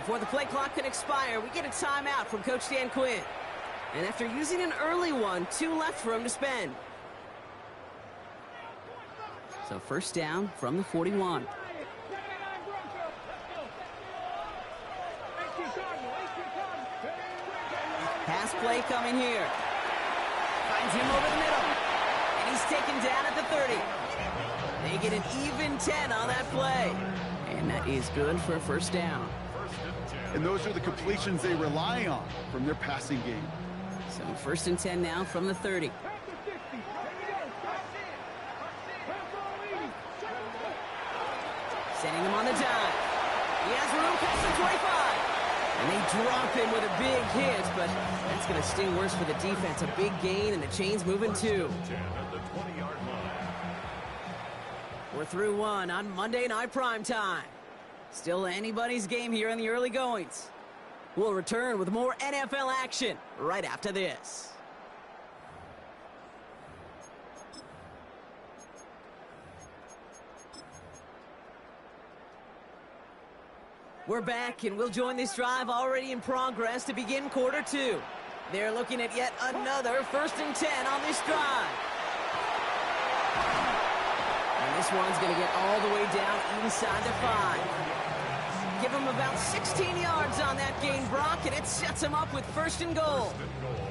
Before the play clock can expire, we get a timeout from Coach Dan Quinn. And after using an early one, 2 left for him to spend. So first down from the 41. Pass play coming here. Finds him over the middle. And he's taken down at the 30. They get an even 10 on that play. And that is good for a first down. And those are the completions they rely on from their passing game. So first and 10 now from the 30. Sending him on the dime. He has room past the 25. And they drop him with a big hit, but that's going to sting worse for the defense. A big gain, and the chain's moving too. We're through one on Monday Night Primetime. Still anybody's game here in the early goings. We'll return with more NFL action right after this. We're back, and we'll join this drive already in progress to begin quarter 2. They're looking at yet another first and 10 on this drive. And this one's going to get all the way down inside the 5. Give him about 16 yards on that gain, Brock, and it sets him up with first and goal.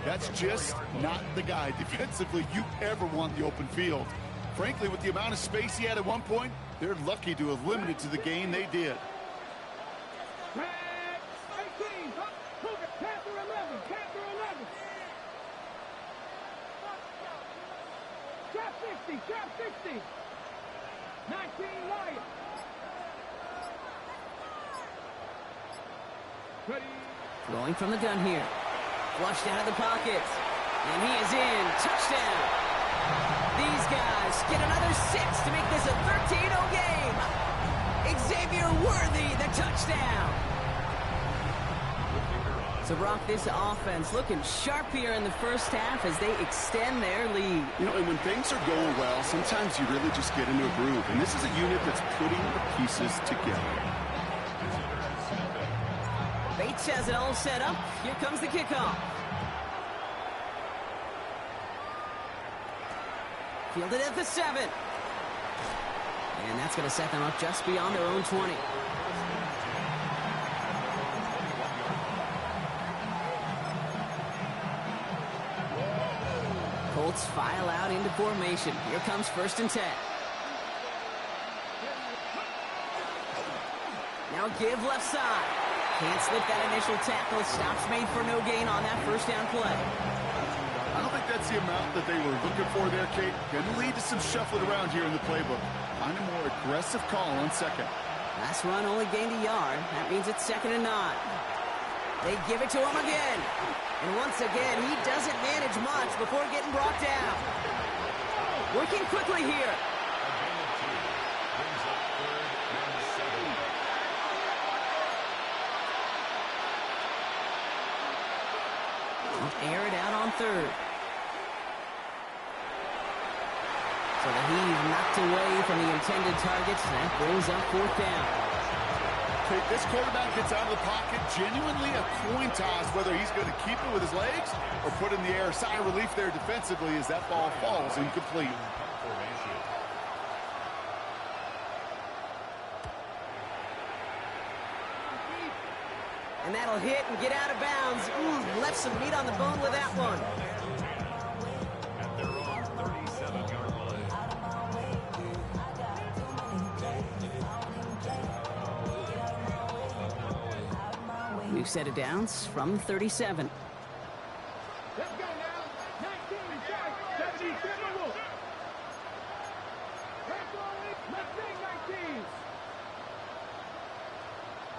That's just not the guy defensively you ever want the open field. Frankly, with the amount of space he had at one point, they're lucky to have limited to the gain they did. Trap 60. 19 Lions. Ready. Going from the gun here. Flushed out of the pocket. And he is in. Touchdown. These guys get another 6 to make this a 13-0 game. Xavier Worthy, the touchdown. So, Brock, this offense looking sharp here in the first half as they extend their lead. You know, and when things are going well, sometimes you really just get into a groove. And this is a unit that's putting the pieces together. Bates has it all set up. Here comes the kickoff. Fielded at the 7. And that's going to set them up just beyond their own 20. Colts file out into formation. Here comes first and 10. Now give left side. Can't slip that initial tackle. Stops made for no gain on that first down play. I don't think that's the amount that they were looking for there, Kate. Going to lead to some shuffling around here in the playbook. Find a more aggressive call on second. Last run only gained a yard. That means it's 2nd and 9. They give it to him again. And once again, he doesn't manage much before getting brought down. Working quickly here. Air it out on 3rd. So the heave knocked away from the intended targets. That brings up 4th down. Okay, this quarterback gets out of the pocket, genuinely a coin toss whether he's going to keep it with his legs or put it in the air. Sigh of relief there defensively as that ball falls incomplete. And that'll hit and get out of bounds. Ooh, left some meat on the bone with that one. At their own 37-yard line. New set of downs from 37. Let's go now. 19, 77 Wolf. Let's take 19.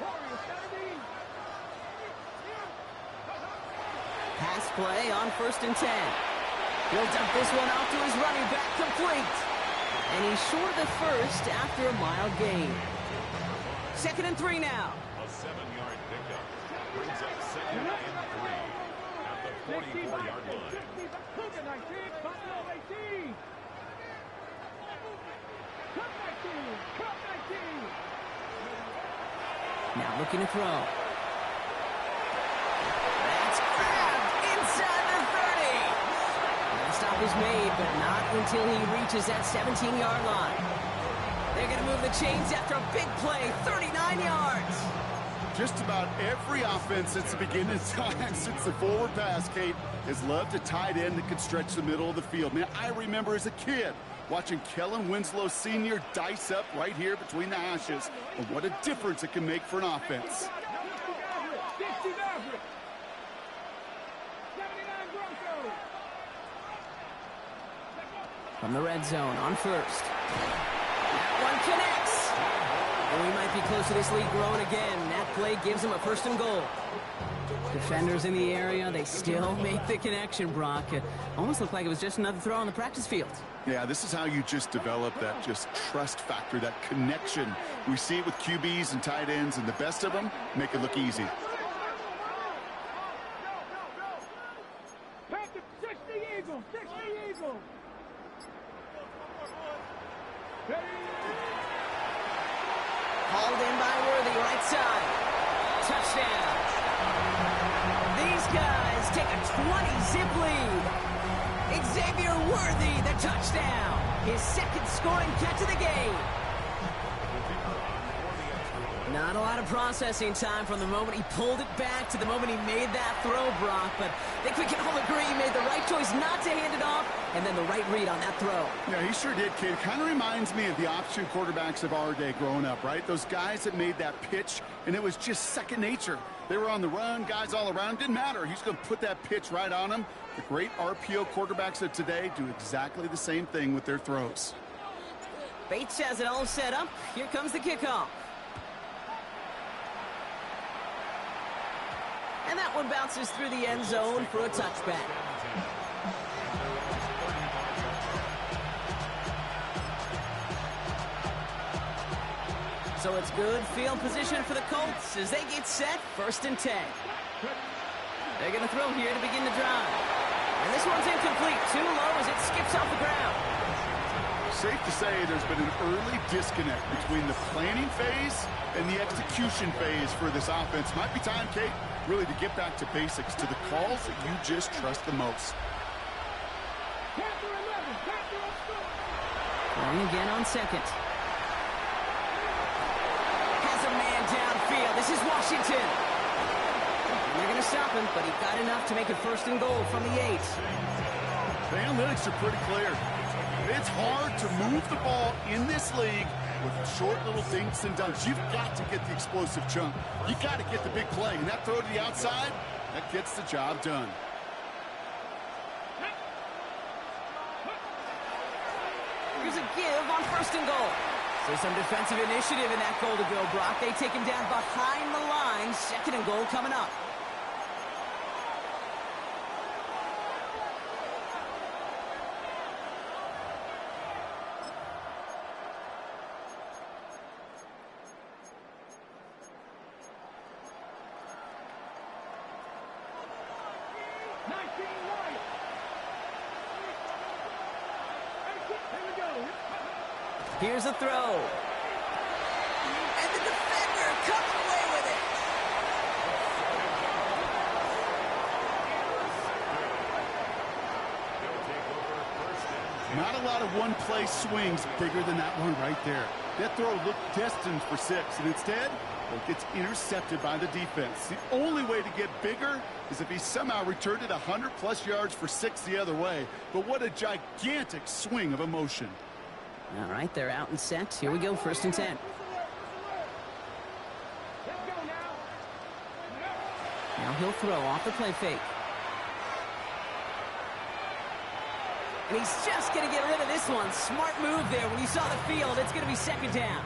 Warriors 17. Pass play on 1st and 10. He'll dump this one off to his running back, complete. And he's short of the first after a mild gain. 2nd and 3 now. A 7-yard pickup brings up 2nd and 3 at the 44-yard line. 19, Buffalo 18. Cup 19, Cup 19. Now looking to throw. stop is made, but not until he reaches that 17-yard line. They're going to move the chains after a big play, 39 yards. Just about every offense since the beginning of time, since the forward pass, Kate, has loved a tight end that can stretch the middle of the field. Man, I remember as a kid watching Kellen Winslow Sr. dice up right here between the hashes. And what a difference it can make for an offense. From the red zone on first. That one connects. And we might be close to this lead growing again. That play gives him a 1st and goal. Defenders in the area, they still make the connection, Brock. It almost looked like it was just another throw on the practice field. Yeah, this is how you just develop that just trust factor, that connection. We see it with QBs and tight ends, and the best of them make it look easy. Hauled in by Worthy, right side. Touchdown. These guys take a 20-zip lead. Xavier Worthy, the touchdown. His 2nd scoring catch of the game. Not a lot of processing time from the moment he pulled it back to the moment he made that throw, Brock. But I think we can all agree he made the right choice not to hand it off, and then the right read on that throw. Yeah, he sure did, kid. Kind of reminds me of the option quarterbacks of our day growing up, right? Those guys that made that pitch, and it was just second nature. They were on the run, guys all around. Didn't matter. He's going to put that pitch right on him. The great RPO quarterbacks of today do exactly the same thing with their throws. Bates has it all set up. Here comes the kickoff. And that one bounces through the end zone for a touchback. So it's good field position for the Colts as they get set, 1st and 10. They're going to throw here to begin the drive. And this one's incomplete, too low as it skips off the ground. Safe to say there's been an early disconnect between the planning phase and the execution phase for this offense. Might be time, Kate, really to get back to basics, to the calls that you just trust the most. Throwing again on 2nd. Has a man downfield. This is Washington. And they're going to stop him, but he got enough to make it 1st and goal from the 8. The analytics are pretty clear. It's hard to move the ball in this league with short little dinks and dunks. You've got to get the explosive chunk. You got to get the big play. And that throw to the outside, that gets the job done. Here's a give on 1st and goal. So some defensive initiative in that goal to go, Brock. They take him down behind the line. 2nd and goal coming up. Here's a throw. And the defender comes away with it. Not a lot of one-play swings bigger than that one right there. That throw looked destined for 6, and instead, it gets intercepted by the defense. The only way to get bigger is if he somehow returned it 100-plus yards for 6 the other way. But what a gigantic swing of emotion. All right, they're out and set. Here we go, 1st and 10. Now he'll throw off the play fake. And he's just going to get rid of this one. Smart move there when he saw the field. It's going to be 2nd down.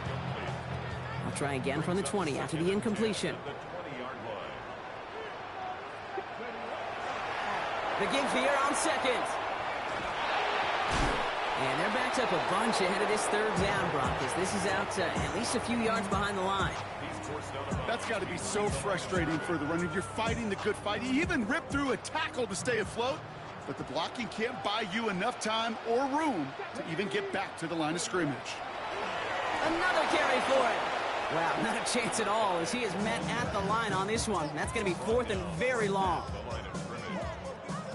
I'll try again from the 20 after the incompletion. The give here on 2nd. And they're backed up a bunch ahead of this 3rd down, Brock, as this is out at least a few yards behind the line. That's got to be so frustrating for the runner. You're fighting the good fight. You even rip through a tackle to stay afloat, but the blocking can't buy you enough time or room to even get back to the line of scrimmage. Another carry for it. Wow, not a chance at all as he is met at the line on this one. That's going to be 4th and very long.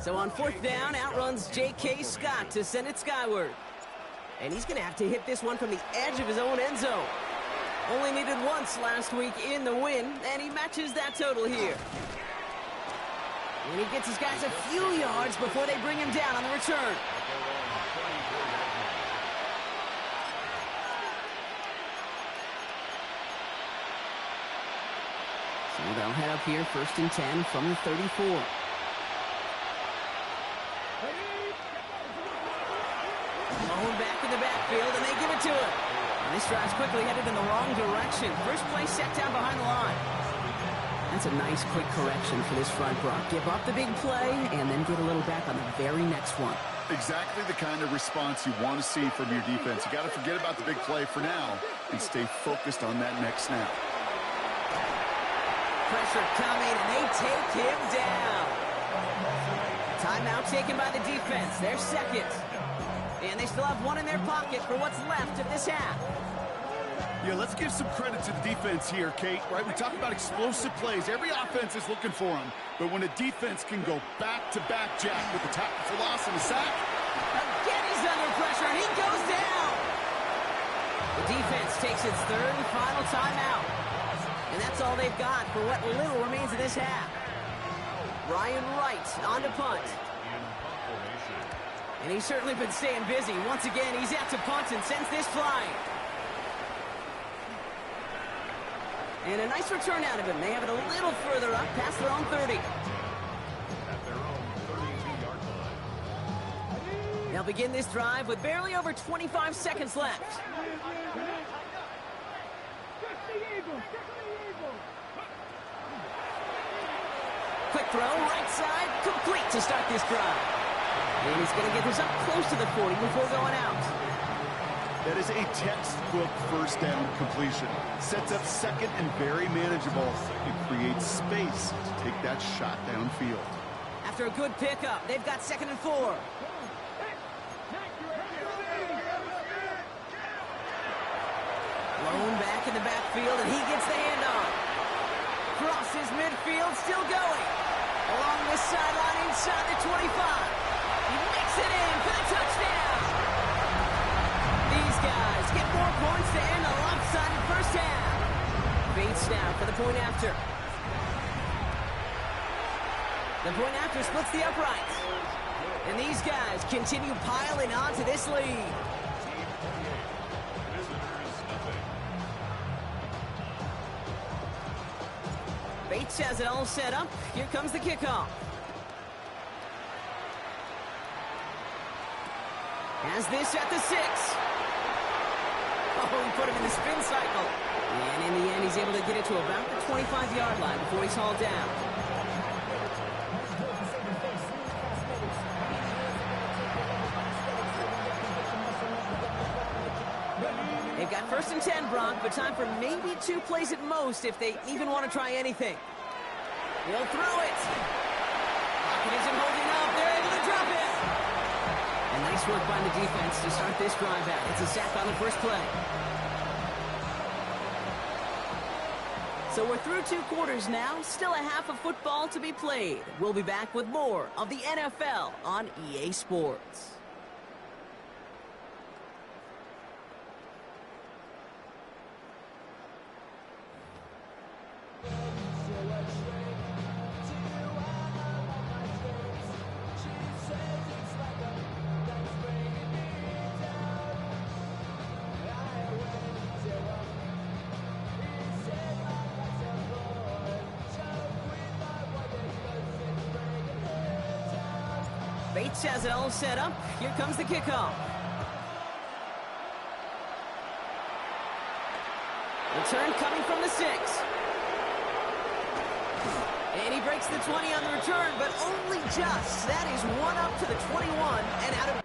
So on 4th down, outruns J.K. Scott to send it skyward. And he's going to have to hit this one from the edge of his own end zone. Only needed once last week in the win, and he matches that total here. And he gets his guys a few yards before they bring him down on the return. So they'll head up here, 1st and 10 from the 34. Blown back in the backfield, and they give it to him. And this drive's quickly headed in the wrong direction. First play set down behind the line. That's a nice quick correction for this front, Brock. Give up the big play, and then get a little back on the very next one. Exactly the kind of response you want to see from your defense. You got to forget about the big play for now and stay focused on that next snap. Pressure coming, and they take him down. Timeout taken by the defense. Their second. And they still have one in their pocket for what's left of this half. Yeah, let's give some credit to the defense here, Kate, right? We talk about explosive plays. Every offense is looking for them. But when a defense can go back-to-back, Jack, with the tackle for loss and a sack. Again, he's under pressure, and he goes down. The defense takes its 3rd and final timeout. And that's all they've got for what little remains of this half. Ryan Wright on to punt. And he's certainly been staying busy. Once again, he's out to punt and sends this flying. And a nice return out of him. They have it a little further up past their own 30. At their own 32-yard line. They'll begin this drive with barely over 25 seconds left. Quick throw, right side, complete to start this drive. And he's going to get this up close to the 40 before going out. That is a textbook 1st down completion. Sets up 2nd and very manageable. It creates space to take that shot downfield. After a good pickup, they've got 2nd and 4. Blown back in the backfield, and he gets the handoff. Crosses midfield, still going. Along the sideline inside the 25. He makes it in for the touchdown. These guys get more points to end a lopsided first half. Bates now for the point after. The point after splits the uprights. And these guys continue piling on to this lead. Bates has it all set up. Here comes the kickoff. Has this at the 6. Oh, he put him in the spin cycle. And in the end, he's able to get it to about the 25-yard line before he's hauled down. They've got 1st and 10, Brock, but time for maybe 2 plays at most if they even want to try anything. He'll throw it. Pocket isn't holding up. They're able to drop it. And nice work by the defense to start this drive out. It's a sack on the first play. So we're through 2 quarters now. Still a half of football to be played. We'll be back with more of the NFL on EA Sports. Bates has it all set up. Here comes the kickoff. Return coming from the 6. And he breaks the 20 on the return, but only just. That is one up to the 21 and out of